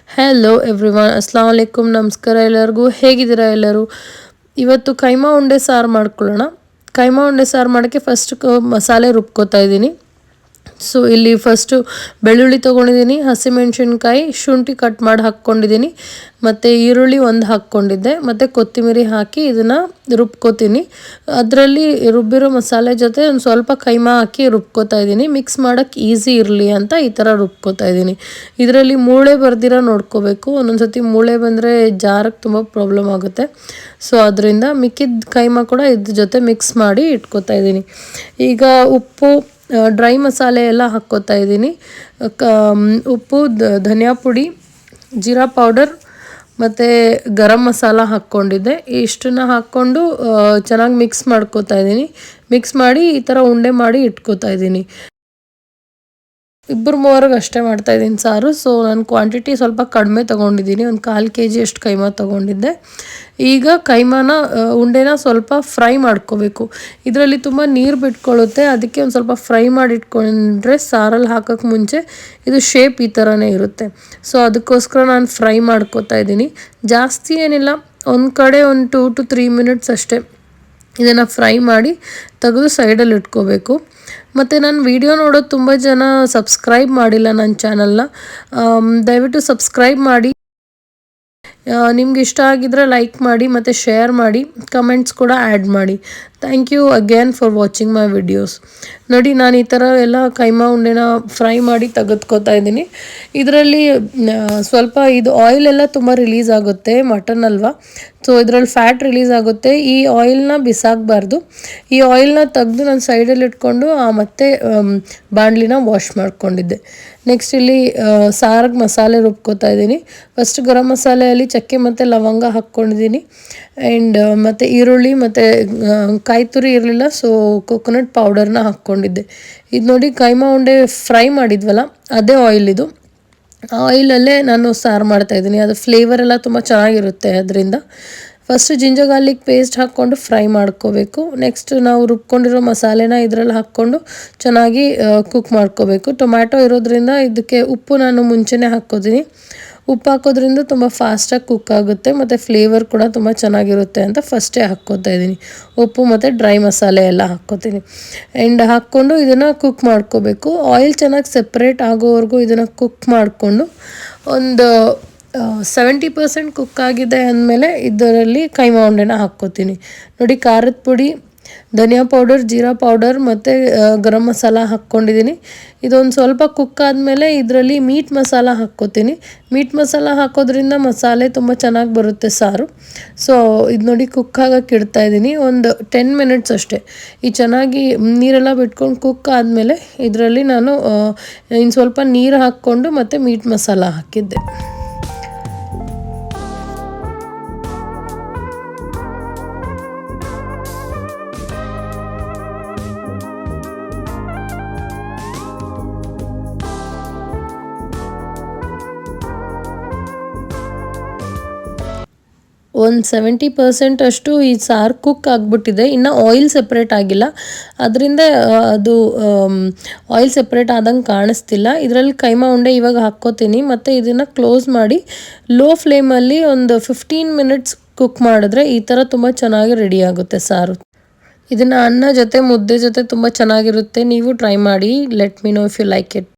Hello everyone, ಅಸ್ಸಲಾಂ ವಲೈಕುಮ್, ನಮಸ್ಕಾರ ಎಲ್ಲರಿಗೂ. ಹೇಗಿದ್ದೀರಾ ಎಲ್ಲರೂ? ಇವತ್ತು ಕೈಮಾ ಉಂಡೆ ಸಾರು ಮಾಡ್ಕೊಳ್ಳೋಣ. ಕೈಮಾ ಉಂಡೆ ಸಾರು ಮಾಡೋಕ್ಕೆ ಫಸ್ಟ್ ಮಸಾಲೆ ರುಬ್ಕೋತಾ ಇದ್ದೀನಿ. ಸೊ ಇಲ್ಲಿ ಫಸ್ಟು ಬೆಳ್ಳುಳ್ಳಿ ತೊಗೊಂಡಿದ್ದೀನಿ, ಹಸಿಮೆಣ್ಸಿನ್ಕಾಯಿ, ಶುಂಠಿ ಕಟ್ ಮಾಡಿ ಹಾಕ್ಕೊಂಡಿದ್ದೀನಿ, ಮತ್ತು ಈರುಳ್ಳಿ ಒಂದು ಹಾಕ್ಕೊಂಡಿದ್ದೆ, ಮತ್ತು ಕೊತ್ತಂಬರಿ ಹಾಕಿ ಇದನ್ನು ರುಬ್ಕೋತೀನಿ. ಅದರಲ್ಲಿ ರುಬ್ಬಿರೋ ಮಸಾಲೆ ಜೊತೆ ಒಂದು ಸ್ವಲ್ಪ ಕೈಮಾ ಹಾಕಿ ರುಬ್ಕೋತಾ ಇದ್ದೀನಿ. ಮಿಕ್ಸ್ ಮಾಡೋಕ್ಕೆ ಈಸಿ ಇರಲಿ ಅಂತ ಈ ಥರ ರುಬ್ಕೋತಾ ಇದ್ದೀನಿ. ಇದರಲ್ಲಿ ಮೂಳೆ ಬರ್ದಿರೋ ನೋಡ್ಕೋಬೇಕು. ಒಂದೊಂದು ಸತಿ ಮೂಳೆ ಬಂದರೆ ಜಾರಕ್ಕೆ ತುಂಬ ಪ್ರಾಬ್ಲಮ್ ಆಗುತ್ತೆ. ಸೊ ಅದರಿಂದ ಮಿಕ್ಕಿದ ಕೈಮಾ ಕೂಡ ಇದ್ರ ಜೊತೆ ಮಿಕ್ಸ್ ಮಾಡಿ ಇಟ್ಕೋತಾ ಇದ್ದೀನಿ. ಈಗ ಉಪ್ಪು, ಡ್ರೈ ಮಸಾಲೆ ಎಲ್ಲ ಹಾಕ್ಕೋತಾ ಇದ್ದೀನಿ. ಉಪ್ಪು, ಧನಿಯಾ ಪುಡಿ, ಜೀರಾ ಪೌಡರ್ ಮತ್ತು ಗರಂ ಮಸಾಲ ಹಾಕ್ಕೊಂಡಿದ್ದೆ. ಇಷ್ಟನ್ನು ಹಾಕ್ಕೊಂಡು ಚೆನ್ನಾಗಿ ಮಿಕ್ಸ್ ಮಾಡ್ಕೋತಾ ಇದ್ದೀನಿ. ಮಿಕ್ಸ್ ಮಾಡಿ ಈ ಥರ ಉಂಡೆ ಮಾಡಿ ಇಟ್ಕೋತಾ ಇದ್ದೀನಿ. 2-3 ಅಷ್ಟೇ ಮಾಡ್ತಾಯಿದ್ದೀನಿ ಸಾರು. ಸೊ ನಾನು ಕ್ವಾಂಟಿಟಿ ಸ್ವಲ್ಪ ಕಡಿಮೆ ತೊಗೊಂಡಿದ್ದೀನಿ. ಒಂದು 1/4 kg ಅಷ್ಟು ಕೈಮಾ ತೊಗೊಂಡಿದ್ದೆ. ಈಗ ಕೈಮಾನ ಉಂಡೆನ ಸ್ವಲ್ಪ ಫ್ರೈ ಮಾಡ್ಕೋಬೇಕು. ಇದರಲ್ಲಿ ತುಂಬ ನೀರು ಬಿಟ್ಕೊಳ್ಳುತ್ತೆ, ಅದಕ್ಕೆ ಒಂದು ಸ್ವಲ್ಪ ಫ್ರೈ ಮಾಡಿ ಇಟ್ಕೊಂಡ್ರೆ ಸಾರಲ್ಲಿ ಹಾಕೋಕ್ಕೆ ಮುಂಚೆ ಇದು ಶೇಪ್ ಈ ಥರನೇ ಇರುತ್ತೆ. ಸೊ ಅದಕ್ಕೋಸ್ಕರ ನಾನು ಫ್ರೈ ಮಾಡ್ಕೋತಾ ಇದ್ದೀನಿ. ಜಾಸ್ತಿ ಏನಿಲ್ಲ, ಒಂದು ಕಡೆ ಒಂದು 2 to 3 minutes ಅಷ್ಟೇ ಇದನ್ನು ಫ್ರೈ ಮಾಡಿ ತೆಗೆದು ಸೈಡಲ್ಲಿ ಇಟ್ಕೋಬೇಕು. ಮತ್ತು ನಾನು ವಿಡಿಯೋ ನೋಡೋದು ತುಂಬ ಜನ ಸಬ್ಸ್ಕ್ರೈಬ್ ಮಾಡಿಲ್ಲ ನನ್ನ ಚಾನಲ್ನ. ದಯವಿಟ್ಟು ಸಬ್ಸ್ಕ್ರೈಬ್ ಮಾಡಿ. ನಿಮ್ಗೆ ಇಷ್ಟ ಆಗಿದ್ರೆ ಲೈಕ್ ಮಾಡಿ ಮತ್ತು ಶೇರ್ ಮಾಡಿ, ಕಮೆಂಟ್ಸ್ ಕೂಡ ಆ್ಯಡ್ ಮಾಡಿ. Thank you again for watching my videos. ನೋಡಿ, ನಾನು ಈ ಥರ ಎಲ್ಲ ಕೈಮಾ ಉಂಡೆನ ಫ್ರೈ ಮಾಡಿ ತೆಗೆದುಕೋತಾ ಇದ್ದೀನಿ. ಇದರಲ್ಲಿ ಸ್ವಲ್ಪ ಇದು ಆಯಿಲೆಲ್ಲ ತುಂಬ ರಿಲೀಸ್ ಆಗುತ್ತೆ, ಮಟನ್ ಅಲ್ವಾ. ಸೊ ಇದರಲ್ಲಿ ಫ್ಯಾಟ್ ರಿಲೀಸ್ ಆಗುತ್ತೆ. ಈ ಆಯಿಲ್ನ ಬಿಸಾಕಬಾರ್ದು. ಈ ಆಯಿಲ್ನ ತೆಗೆದು ನಾನು ಸೈಡಲ್ಲಿ ಇಟ್ಕೊಂಡು ಮತ್ತೆ ಬಾಣಲಿನ ವಾಶ್ ಮಾಡ್ಕೊಂಡಿದ್ದೆ. ನೆಕ್ಸ್ಟ್ ಇಲ್ಲಿ ಸಾರಿಗೆ ಮಸಾಲೆ ರುಬ್ಕೋತಾ ಇದ್ದೀನಿ. ಫಸ್ಟ್ ಗರಂ ಮಸಾಲೆಯಲ್ಲಿ ಚಕ್ಕೆ ಮತ್ತು ಲವಂಗ ಹಾಕ್ಕೊಂಡಿದ್ದೀನಿ. ಆ್ಯಂಡ್ ಮತ್ತು ಈರುಳ್ಳಿ ಮತ್ತು ಕಾಯಿ ತುರಿ ಇರಲಿಲ್ಲ, ಸೊ ಕೊಕೊನಟ್ ಪೌಡರ್ನ ಹಾಕ್ಕೊಂಡಿದ್ದೆ. ಇದು ನೋಡಿ, ಕೈಮಾ ಉಂಡೆ ಫ್ರೈ ಮಾಡಿದ್ವಲ್ಲ ಅದೇ ಆಯಿಲ್ ಇದು. ಆಯಿಲಲ್ಲೇ ನಾನು ಸಾರು ಮಾಡ್ತಾಯಿದ್ದೀನಿ. ಅದು ಫ್ಲೇವರ್ ಎಲ್ಲ ತುಂಬ ಚೆನ್ನಾಗಿರುತ್ತೆ ಅದರಿಂದ. ಫಸ್ಟು ಜಿಂಜರ್ ಗಾರ್ಲಿಕ್ ಪೇಸ್ಟ್ ಹಾಕ್ಕೊಂಡು ಫ್ರೈ ಮಾಡ್ಕೋಬೇಕು. ನೆಕ್ಸ್ಟ್ ನಾವು ರುಬ್ಕೊಂಡಿರೋ ಮಸಾಲೆನ ಇದರಲ್ಲಿ ಹಾಕ್ಕೊಂಡು ಚೆನ್ನಾಗಿ ಕುಕ್ ಮಾಡ್ಕೋಬೇಕು. ಟೊಮ್ಯಾಟೊ ಇರೋದ್ರಿಂದ ಇದಕ್ಕೆ ಉಪ್ಪು ನಾನು ಮುಂಚೆನೇ ಹಾಕ್ಕೋತೀನಿ. ಉಪ್ಪು ಹಾಕೋದ್ರಿಂದ ತುಂಬ ಫಾಸ್ಟಾಗಿ ಕುಕ್ ಆಗುತ್ತೆ ಮತ್ತು ಫ್ಲೇವರ್ ಕೂಡ ತುಂಬ ಚೆನ್ನಾಗಿರುತ್ತೆ ಅಂತ ಫಸ್ಟೇ ಹಾಕ್ಕೋತಾ ಇದ್ದೀನಿ. ಉಪ್ಪು ಮತ್ತು ಡ್ರೈ ಮಸಾಲೆ ಎಲ್ಲ ಹಾಕ್ಕೋತೀನಿ. ಆ್ಯಂಡ್ ಹಾಕ್ಕೊಂಡು ಇದನ್ನು ಕುಕ್ ಮಾಡ್ಕೋಬೇಕು. ಆಯಿಲ್ ಚೆನ್ನಾಗಿ ಸೆಪ್ರೇಟ್ ಆಗೋವರೆಗೂ ಇದನ್ನು ಕುಕ್ ಮಾಡಿಕೊಂಡು ಒಂದು 70% ಕುಕ್ ಆಗಿದೆ ಅಂದಮೇಲೆ ಇದರಲ್ಲಿ ಕೈಮಾ ಉಂಡೆನ ಹಾಕ್ಕೋತೀನಿ. ನೋಡಿ, ಖಾರದ ಪುಡಿ, ಧನಿಯಾ ಪೌಡರ್, ಜೀರಾ ಪೌಡರ್ ಮತ್ತು ಗರಂ ಮಸಾಲ ಹಾಕ್ಕೊಂಡಿದ್ದೀನಿ. ಇದೊಂದು ಸ್ವಲ್ಪ ಕುಕ್ ಆದಮೇಲೆ ಇದರಲ್ಲಿ ಮೀಟ್ ಮಸಾಲ ಹಾಕ್ಕೋತೀನಿ. ಮೀಟ್ ಮಸಾಲ ಹಾಕೋದ್ರಿಂದ ಮಸಾಲೆ ತುಂಬ ಚೆನ್ನಾಗಿ ಬರುತ್ತೆ ಸಾರು. ಸೊ ಇದು ನೋಡಿ, ಕುಕ್ ಆಗೋಕ್ಕೆ ಇಡ್ತಾಯಿದ್ದೀನಿ. ಒಂದು 10 minutes ಅಷ್ಟೇ. ಈ ಚೆನ್ನಾಗಿ ನೀರೆಲ್ಲ ಬಿಟ್ಕೊಂಡು ಕುಕ್ ಆದಮೇಲೆ ಇದರಲ್ಲಿ ನಾನು ಇನ್ನು ಸ್ವಲ್ಪ ನೀರು ಹಾಕ್ಕೊಂಡು ಮತ್ತು ಮೀಟ್ ಮಸಾಲ ಹಾಕಿದ್ದೆ. ಒಂದು 70% ಅಷ್ಟು ಈ ಸಾರು ಕುಕ್ ಆಗಿಬಿಟ್ಟಿದೆ. ಇನ್ನು ಆಯಿಲ್ ಸೆಪ್ರೇಟ್ ಆಗಿಲ್ಲ, ಅದರಿಂದ ಅದು ಆಯಿಲ್ ಸೆಪ್ರೇಟ್ ಆದಂಗೆ ಕಾಣಿಸ್ತಿಲ್ಲ. ಇದರಲ್ಲಿ ಕೈಮಾ ಉಂಡೆ ಇವಾಗ ಹಾಕ್ಕೋತೀನಿ ಮತ್ತು ಇದನ್ನು ಕ್ಲೋಸ್ ಮಾಡಿ ಲೋ ಫ್ಲೇಮಲ್ಲಿ ಒಂದು 15 minutes ಕುಕ್ ಮಾಡಿದ್ರೆ ಈ ಥರ ತುಂಬ ಚೆನ್ನಾಗಿ ರೆಡಿ ಆಗುತ್ತೆ ಸಾರು. ಇದನ್ನು ಅನ್ನ ಜೊತೆ, ಮುದ್ದೆ ಜೊತೆ ತುಂಬ ಚೆನ್ನಾಗಿರುತ್ತೆ. ನೀವು ಟ್ರೈ ಮಾಡಿ. Let me know if you like it.